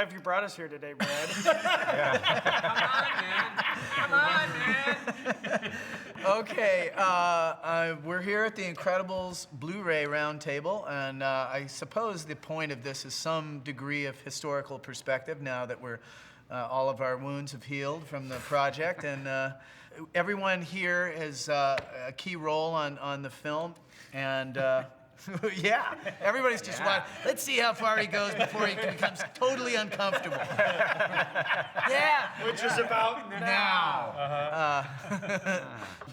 have you brought us here today, Brad? Come on, man. Okay, we're here at the Incredibles Blu-ray Roundtable, and I suppose the point of this is some degree of historical perspective now that we're all of our wounds have healed from the project, and everyone here has a key role on the film, and yeah, everybody's just watching. Let's see how far he goes before he becomes totally uncomfortable. Yeah. Which is about Now.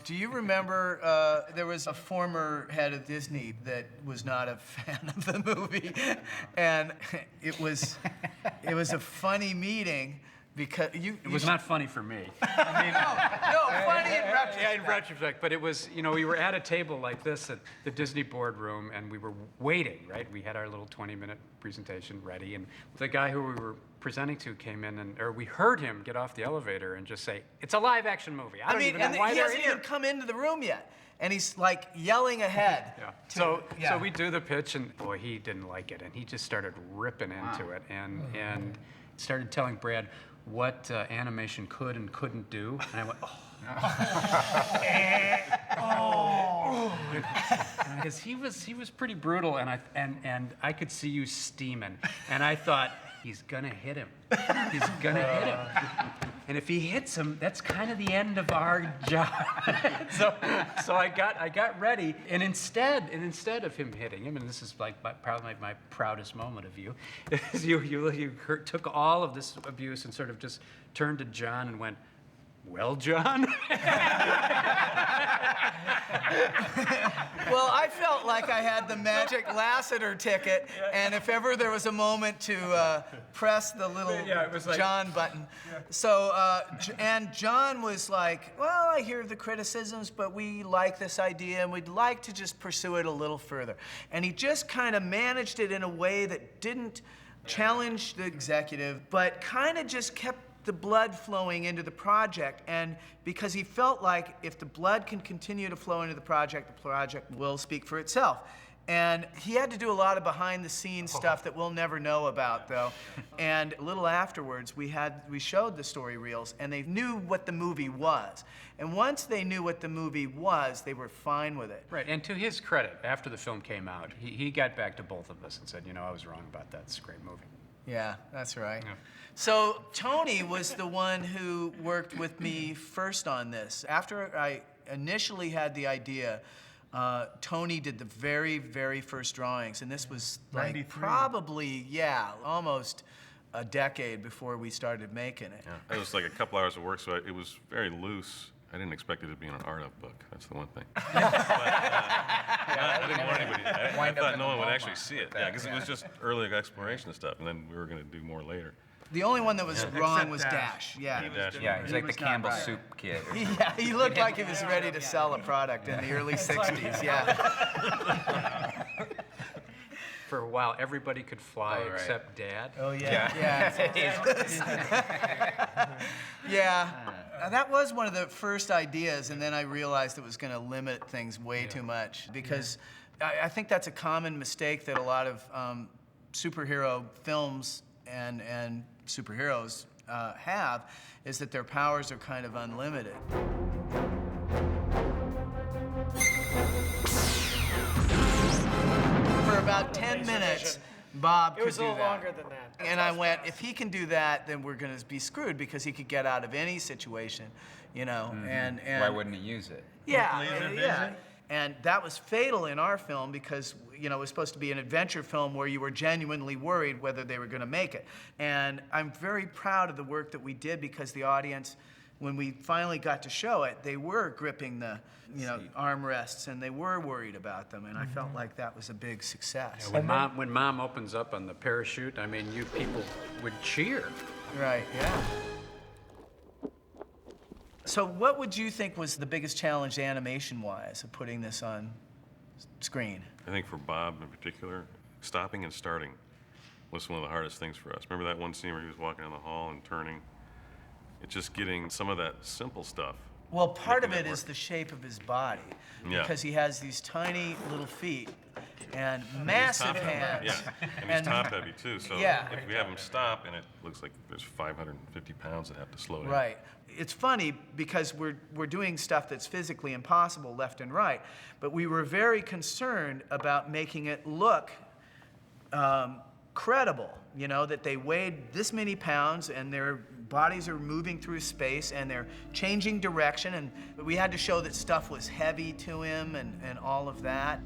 Do you remember there was a former head of Disney that was not a fan of the movie, and it was a funny meeting because It was not funny for me. I mean, no, funny in retrospect. Yeah, in retrospect, but it was, we were at a table like this at the Disney boardroom, and we were waiting, right? We had our little 20-minute presentation ready, and the guy who we were presenting to came in, or we heard him get off the elevator and just say, "It's a live-action movie. I don't even know why he they're hasn't here." even come into the room yet, and he's like yelling ahead. Yeah. to- So we do the pitch, and boy, he didn't like it, and he just started ripping into it, and started telling Brad what animation could and couldn't do, and I went, oh. Because he was pretty brutal, and I could see you steaming, and I thought, he's gonna hit him. He's gonna hit him. And if he hits him, that's kind of the end of our job. so I got ready, and instead of him hitting him, and this is probably my proudest moment of you, is you took all of this abuse and sort of just turned to John and went, "Well, John?" Well, I felt like I had the magic Lassiter ticket, and if ever there was a moment to press the little it was like, John button. So, and John was like, "Well, I hear the criticisms, but we like this idea, and we'd like to just pursue it a little further." And he just kind of managed it in a way that didn't challenge the executive, but kind of just kept the blood flowing into the project, and because he felt like if the blood can continue to flow into the project will speak for itself. And he had to do a lot of behind-the-scenes stuff that we'll never know about, though. And a little afterwards, we showed the story reels, and they knew what the movie was. And once they knew what the movie was, they were fine with it. Right, and to his credit, after the film came out, he got back to both of us and said, I was wrong about that. It's a great movie. Yeah, that's right. Yeah. So Tony was the one who worked with me first on this. After I initially had the idea, Tony did the very, very first drawings, and this was like 93. probably, almost a decade before we started making it. Yeah, it was like a couple hours of work, so it was very loose. I didn't expect it to be in an art up book. That's the one thing. I didn't want anybody. I thought no one would actually see it. Yeah, because it was just early exploration stuff, and then we were going to do more later. The only one that was wrong was Dash. Yeah. Yeah, he's like the Campbell right. Soup kid. Yeah, he looked like he was ready to sell a product in the early 60s, yeah. For a while, everybody could fly except Dad. Oh, yeah. Yeah. That was one of the first ideas, and then I realized it was going to limit things way too much, because I think that's a common mistake that a lot of superhero films and superheroes have, is that their powers are kind of unlimited. For about 10 minutes, Bob could do that. It was a little longer than that. And I went, if he can do that, then we're going to be screwed, because he could get out of any situation, and Why wouldn't he use it? Yeah. And that was fatal in our film, because it was supposed to be an adventure film where you were genuinely worried whether they were going to make it. And I'm very proud of the work that we did, because the audience, when we finally got to show it, they were gripping the armrests, and they were worried about them, and I felt like that was a big success. Yeah, when Mom opens up on the parachute, you people would cheer. Right, yeah. So what would you think was the biggest challenge animation-wise of putting this on screen? I think for Bob in particular, stopping and starting was one of the hardest things for us. Remember that one scene where he was walking down the hall and turning? It's just getting some of that simple stuff. Well, part of it is the shape of his body, Yeah. because he has these tiny little feet, and massive Top heavy. hands. Yeah, and he's top heavy too. So Yeah. if we have him stop, and it looks like there's 550 pounds that have to slow down. Right. It's funny because we're doing stuff that's physically impossible left and right, but we were very concerned about making it look credible, you know, that they weighed this many pounds and their bodies are moving through space and they're changing direction, and we had to show that stuff was heavy to him and all of that.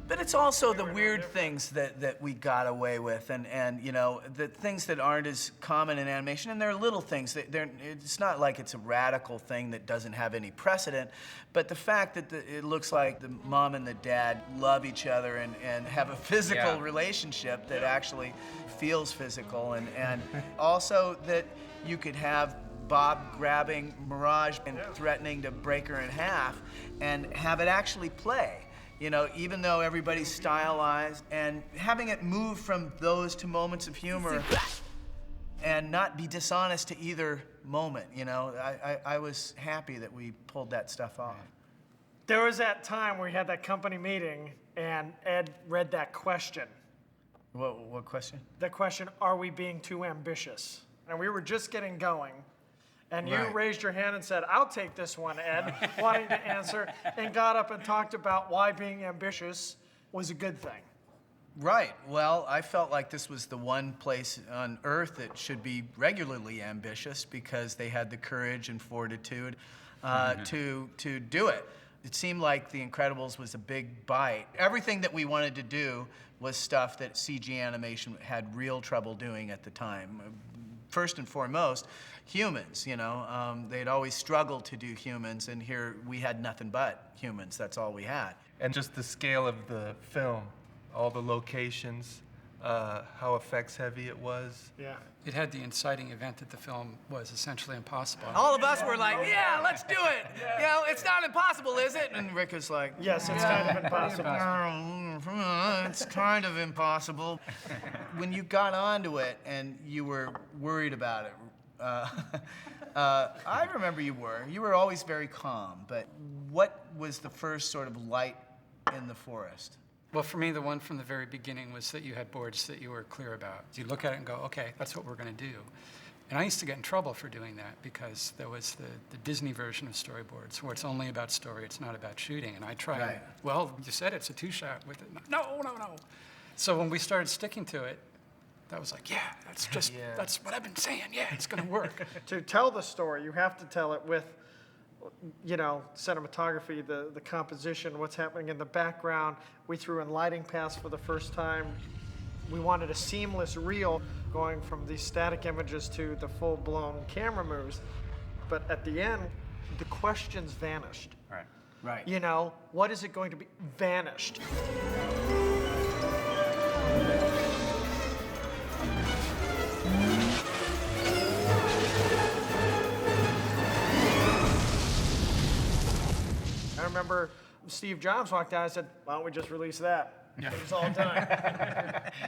But it's also the weird things that we got away with, and you know, the things that aren't as common in animation, and they're little things. It's not like it's a radical thing that doesn't have any precedent, but the fact that it looks like the mom and the dad love each other and have a physical relationship that actually feels physical, and also that you could have Bob grabbing Mirage and threatening to break her in half and have it actually play. You know, even though everybody's stylized, and having it move from those to moments of humor and not be dishonest to either moment, you know, I was happy that we pulled that stuff off. There was that time where we had that company meeting and Ed read that question. What question? The question, are we being too ambitious? And we were just getting going. And you Right. raised your hand and said, I'll take this one, Ed, wanting to answer, and got up and talked about why being ambitious was a good thing. Right. Well, I felt like this was the one place on Earth that should be regularly ambitious because they had the courage and fortitude to do it. It seemed like The Incredibles was a big bite. Everything that we wanted to do was stuff that CG animation had real trouble doing at the time. First and foremost, humans, you know. They'd always struggled to do humans, and here we had nothing but humans. That's all we had. And just the scale of the film, all the locations, how effects heavy it was. Yeah. It had the inciting event that the film was essentially impossible. All of us were like, yeah, let's do it. You know, it's not impossible, is it? And Rick was like, Yes, it's kind of impossible. It's kind of impossible. When you got onto it and you were worried about it, I remember you were always very calm, but what was the first sort of light in the forest? Well, for me, the one from the very beginning was that you had boards that you were clear about. You look at it and go, okay, that's what we're going to do. And I used to get in trouble for doing that because there was the Disney version of storyboards where it's only about story, it's not about shooting. And I tried, Right. well, you said it's a two-shot with it. No. So when we started sticking to it, that was like, yeah, that's what I've been saying. Yeah, it's going to work. To tell the story, you have to tell it with, you know, cinematography, the composition, what's happening in the background. We threw in lighting paths for the first time. We wanted a seamless reel going from these static images to the full-blown camera moves. But at the end, the questions vanished. Right. Right. You know, what is it going to be? Vanished. I remember Steve Jobs walked out and said, why don't we just release that? It was all done.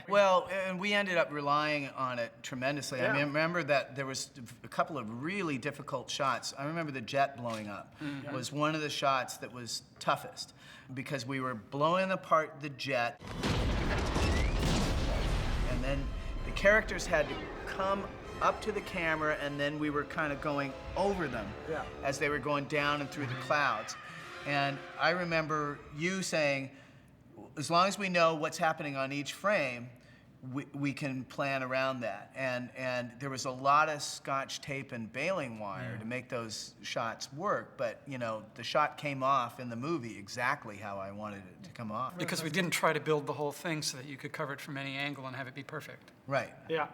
Well, and we ended up relying on it tremendously. I Yeah. mean, remember that there was a couple of really difficult shots. I remember the jet blowing up was one of the shots that was toughest because we were blowing apart the jet, and then the characters had to come up to the camera, and then we were kind of going over them as they were going down and through the clouds. And I remember you saying, as long as we know what's happening on each frame, we can plan around that. And there was a lot of scotch tape and baling wire to make those shots work. But, you know, the shot came off in the movie exactly how I wanted it to come off. Because we didn't try to build the whole thing so that you could cover it from any angle and have it be perfect. Right. Yeah.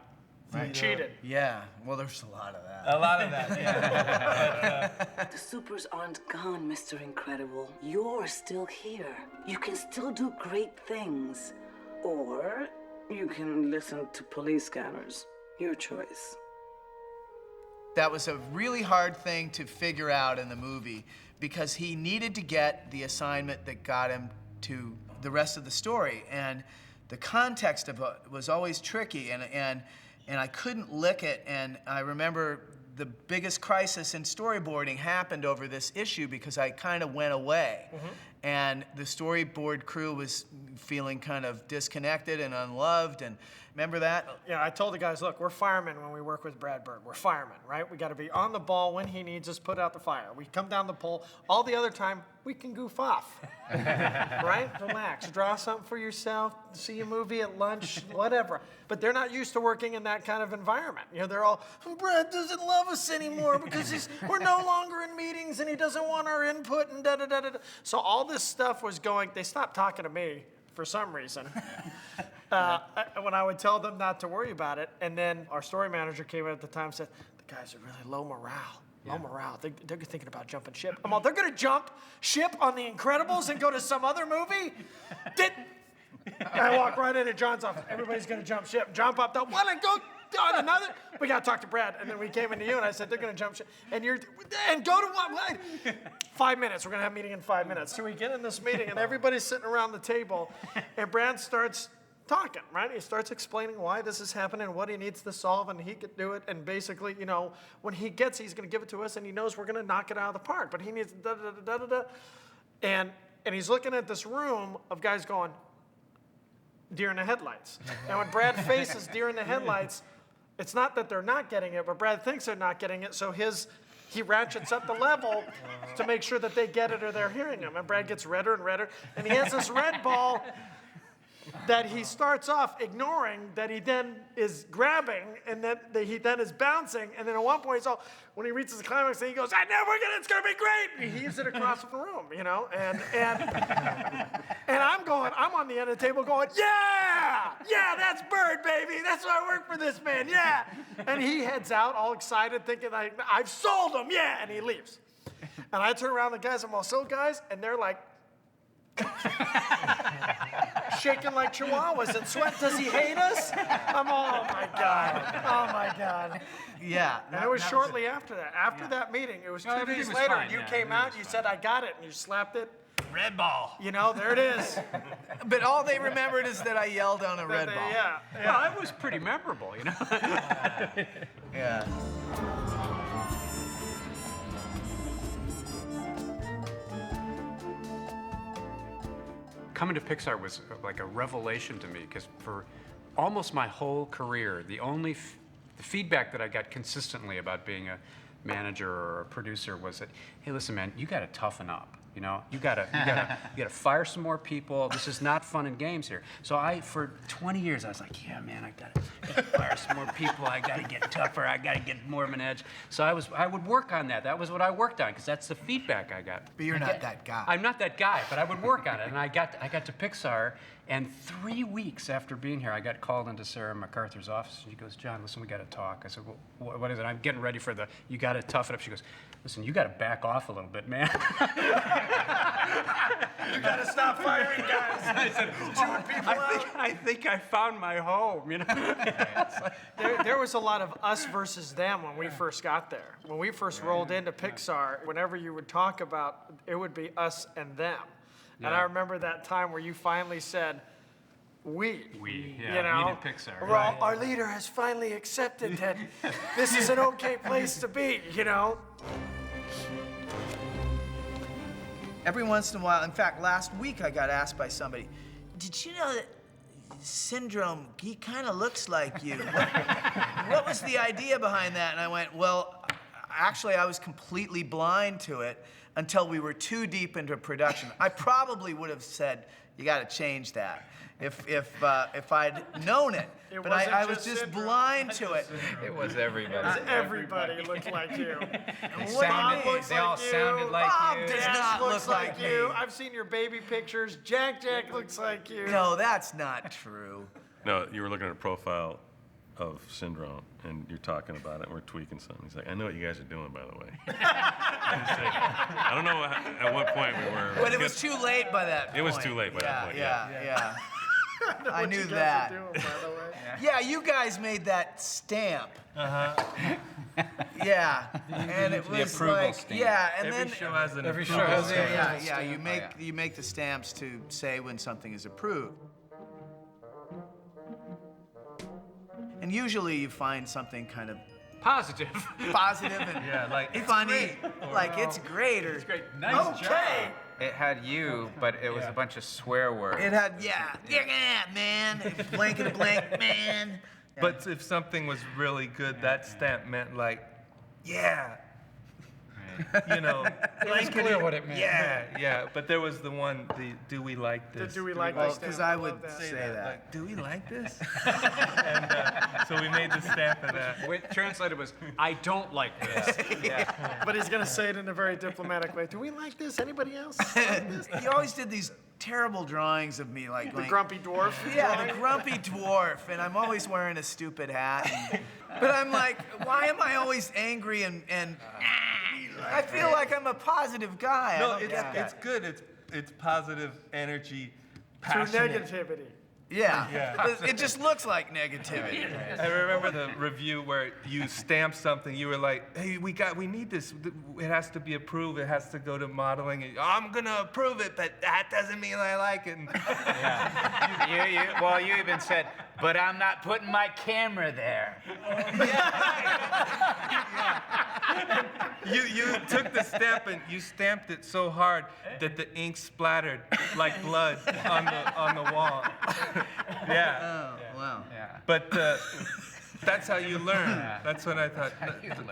You cheated. Yeah. Well, there's a lot of that. A lot of that, yeah. The supers aren't gone, Mr. Incredible. You're still here. You can still do great things. Or you can listen to police scanners. Your choice. That was a really hard thing to figure out in the movie because he needed to get the assignment that got him to the rest of the story. And the context of it was always tricky, and I couldn't lick it. And I remember the biggest crisis in storyboarding happened over this issue because I kind of went away. and the storyboard crew was feeling kind of disconnected and unloved. And remember that? Yeah, I told the guys, look, we're firemen when we work with Brad Bird. We're firemen, right? We got to be on the ball when he needs us, put out the fire. We come down the pole. All the other time, we can goof off, right? Relax, draw something for yourself, see a movie at lunch, whatever. But they're not used to working in that kind of environment. You know, they're all, Brad doesn't love us anymore because we're no longer in meetings and he doesn't want our input and da-da-da-da-da. So all this stuff was going, they stopped talking to me for some reason. When I would tell them not to worry about it, and then our story manager came in at the time and said, the guys are really low morale. Low morale. They're thinking about jumping ship. I'm all, they're going to jump ship on The Incredibles and go to some other movie? I walk right into John's office. Everybody's going to jump ship. Jump up. They'll want to go on another. We got to talk to Brad. And then we came into you, and I said, they're going to jump ship. And go to what? 5 minutes. We're going to have a meeting in 5 minutes. So we get in this meeting, and everybody's sitting around the table, and Brad starts talking, right? He starts explaining why this is happening, what he needs to solve, and he could do it. And basically, you know, when he gets, he's going to give it to us, and he knows we're going to knock it out of the park. But he needs da-da-da-da-da-da. And he's looking at this room of guys going, deer in the headlights. And when Brad faces deer in the headlights, it's not that they're not getting it, but Brad thinks they're not getting it, so he ratchets up the level to make sure that they get it or they're hearing him. And Brad gets redder and redder, and he has this red ball that he starts off ignoring, that he then is grabbing, and that he then is bouncing, and then at one point, when he reaches the climax, he goes, it's gonna be great! And he heaves it across the room, you know, and I'm on the end of the table going, yeah, that's Bird, baby, that's why I work for this man, yeah. And he heads out all excited, thinking, I've sold him, yeah, and he leaves. And I turn around to the guys, I'm all, so guys, and they're like, shaking like chihuahuas and sweat. Does he hate us? I'm all, oh my God. Yeah. And it was shortly after that. After that meeting, it was 2 days later, and you came out, you said, I got it, and you slapped it. Red ball. You know, there it is. But all they remembered is that I yelled on a red ball. Yeah. Well, it was pretty memorable, you know? Yeah. Coming to Pixar was like a revelation to me, because for almost my whole career, the only the feedback that I got consistently about being a manager or a producer was that, hey, listen, man, you got to toughen up. You know, you gotta fire some more people. This is not fun and games here. So for 20 years, I was like, yeah, man, I gotta fire some more people. I gotta get tougher. I gotta get more of an edge. So I would work on that. That was what I worked on, because that's the feedback I got. But you're not that guy. I'm not that guy, but I would work on it. And I got to Pixar, and 3 weeks after being here, I got called into Sarah MacArthur's office. She goes, John, listen, we gotta talk. I said, well, what is it? I'm getting ready for you gotta tough it up. She goes, listen, you gotta back off a little bit, man. You gotta stop firing guys. I said, I think I found my home, you know? There was a lot of us versus them when we first got there. When we first rolled into Pixar, whenever you would talk about, it would be us and them. Yeah. And I remember that time where you finally said, we, yeah, you know, we did Pixar. Right. Our leader has finally accepted that this is an okay place to be, you know? Every once in a while, in fact, last week I got asked by somebody, did you know that Syndrome, he kind of looks like you? What was the idea behind that? And I went, well, actually, I was completely blind to it until we were too deep into production. I probably would have said, you got to change that if I'd known it. But I was just blind to it. It was everybody. Everybody looked like you. They all sounded like Bob you. does Dash not looks look like you. me. I've seen your baby pictures. Jack looks like you. No, that's not true. No, you were looking at a profile of Syndrome, and you're talking about it, and we're tweaking something. He's like, I know what you guys are doing, by the way. I don't know at what point we were. But it was too late by that point. It was too late by that point, Yeah. I What knew you guys that. are doing, by the way. Yeah, you guys made that stamp. Yeah, and it was approval like, stamp. yeah, and Every then show has an Every approval show has stamp. yeah. You make the stamps to say when something is approved. And usually you find something kind of Positive. positive and Yeah, like, it's funny, great, or like it's great or Great. Nice job. Okay. It had you, but it was a bunch of swear words. It had, yeah, man, blanket blank, man. But if something was really good, that stamp meant like, yeah. You know, It was clear what it meant. yeah. But there was the one, the do we like this? Do we like Well, this? because I would say that. Like, do we like this? And so we made the stamp of that. Wait, translated was, I don't like this. But he's going to say it in a very diplomatic way. Do we like this? Anybody else like this? He always did these terrible drawings of me, like The grumpy dwarf? yeah, the grumpy dwarf, and I'm always wearing a stupid hat. But I'm like, why am I always angry and I feel like I'm a positive guy. No, I don't get it's that. good. It's positive energy, Through passionate. negativity. Yeah. But it just looks like negativity. I remember the review where you stamped something. You were like, "Hey, we need this. It has to be approved. It has to go to modeling. And, I'm gonna approve it, but that doesn't mean I like it." And Well, you even said, but I'm not putting my camera there. you took the stamp and you stamped it so hard that the ink splattered like blood on the wall. Yeah. Oh, wow. Yeah. But that's how you learn. That's when I thought,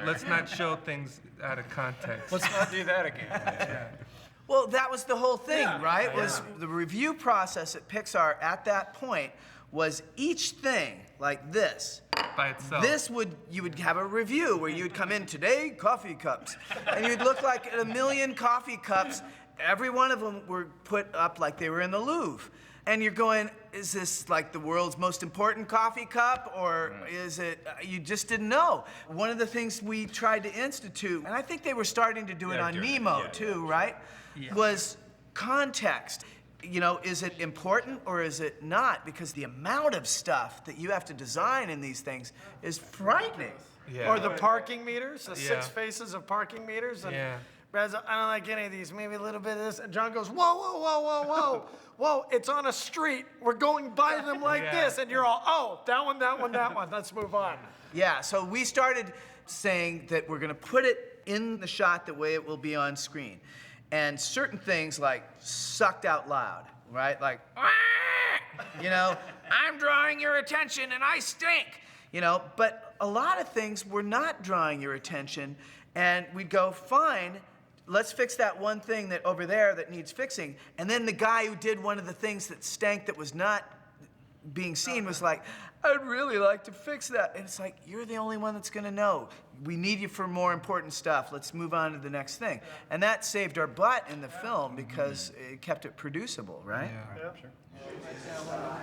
let's not show things out of context. Let's not do that again. Well, that was the whole thing, right? Was the review process at Pixar at that point was each thing like this. By itself. You would have a review where you'd come in today, coffee cups, and you'd look like a million coffee cups. Every one of them were put up like they were in the Louvre. And you're going, is this like the world's most important coffee cup, or is it, you just didn't know. One of the things we tried to institute, and I think they were starting to do it on Nemo too, right? Was context. You know, is it important or is it not? Because the amount of stuff that you have to design in these things is frightening. Yeah. Or the parking meters, the Yeah. 6 faces of parking meters. And Yeah. Brad's, I don't like any of these, maybe a little bit of this. And John goes, whoa, whoa, whoa, whoa, whoa. Whoa, it's on a street. We're going by them like Yeah. this. And you're all, oh, that one, that one, that one. Let's move on. Yeah, so we started saying that we're gonna put it in the shot the way it will be on screen. And certain things like sucked out loud, right? Like, you know, I'm drawing your attention and I stink, you know? But a lot of things were not drawing your attention, and we'd go, fine, let's fix that one thing that over there that needs fixing. And then the guy who did one of the things that stank that was not being seen was like, I'd really like to fix that. And it's like, you're the only one that's gonna know. We need you for more important stuff. Let's move on to the next thing. And that saved our butt in the film because it kept it producible, right?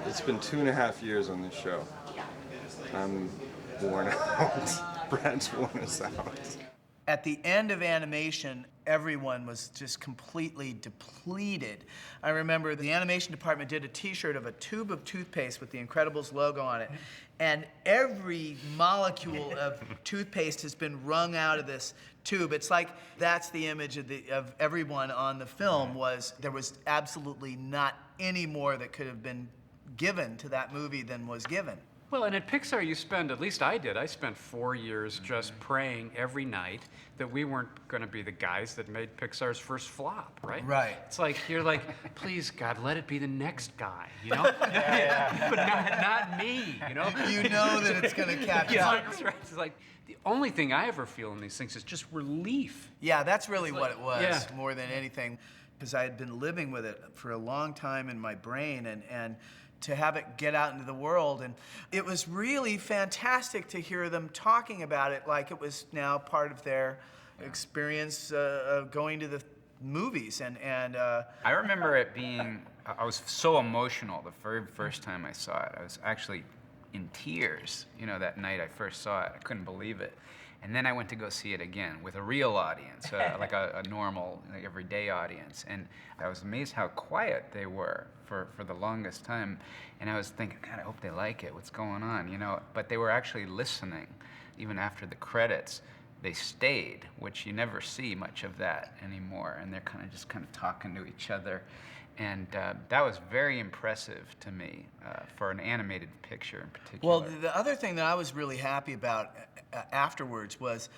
It's been 2.5 years on this show. I'm worn out. Brad's worn us out. At the end of animation, everyone was just completely depleted. I remember the animation department did a t-shirt of a tube of toothpaste with the Incredibles logo on it. And every molecule of toothpaste has been wrung out of this tube. It's like that's the image of everyone on the film. Was there was absolutely not any more that could have been given to that movie than was given. Well, and at Pixar, you spend, at least I did, I spent 4 years just praying every night that we weren't going to be the guys that made Pixar's first flop, right? Right. It's like, you're like, please, God, let it be the next guy, you know? But not me, you know? You know that it's going to catch Yeah, up. that's right. It's like, the only thing I ever feel in these things is just relief. Yeah, that's really what it was, yeah. more than anything, because I had been living with it for a long time in my brain, and to have it get out into the world. And it was really fantastic to hear them talking about it like it was now part of their experience of going to the movies. And I remember it being, I was so emotional the very first time I saw it. I was actually in tears, you know, that night I first saw it. I couldn't believe it. And then I went to go see it again with a real audience, like a normal, like everyday audience. And I was amazed how quiet they were for the longest time. And I was thinking, God, I hope they like it. What's going on, you know? But they were actually listening. Even after the credits, they stayed, which you never see much of that anymore. And they're kind of talking to each other. And that was very impressive to me for an animated picture in particular. well, the other thing that I was really happy about afterwards was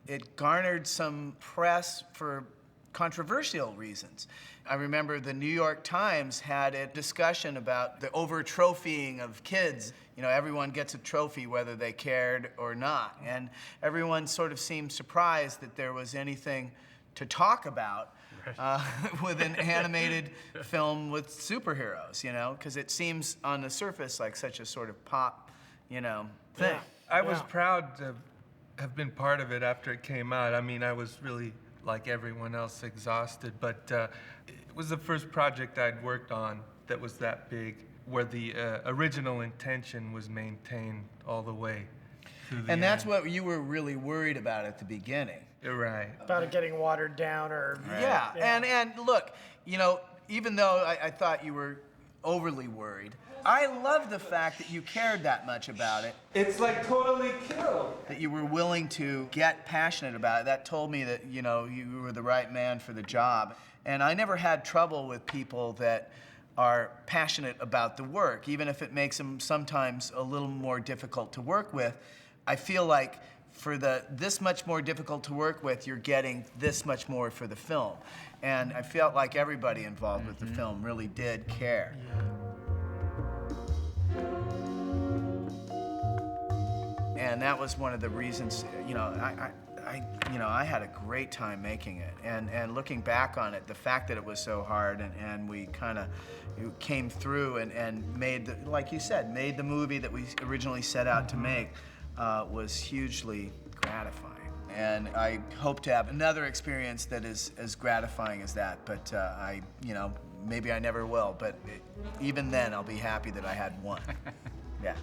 it garnered some press for controversial reasons. I remember the New York Times had a discussion about the over-trophying of kids. You know, everyone gets a trophy whether they cared or not. And everyone sort of seemed surprised that there was anything to talk about with an animated film with superheroes, you know, because it seems on the surface like such a sort of pop, you know, thing. I was proud to have been part of it after it came out. I mean, I was really, like everyone else, exhausted, but it was the first project I'd worked on that was that big, where the original intention was maintained all the way through the And that's end. what you were really worried about at the beginning. You're right. About it getting watered down or... Yeah, and look, you know, even though I thought you were overly worried, I love the fact that you cared that much about it. It's like totally killed. That you were willing to get passionate about it. That told me that, you know, you were the right man for the job. And I never had trouble with people that are passionate about the work, even if it makes them sometimes a little more difficult to work with. I feel like for this much more difficult to work with, you're getting this much more for the film. And I felt like everybody involved with the film really did care. And that was one of the reasons, you know, I had a great time making it. And looking back on it, the fact that it was so hard and we kind of came through and made, like you said, made the movie that we originally set out to make was hugely gratifying. And I hope to have another experience that is as gratifying as that, but you know, maybe I never will, but even then I'll be happy that I had one. Yeah.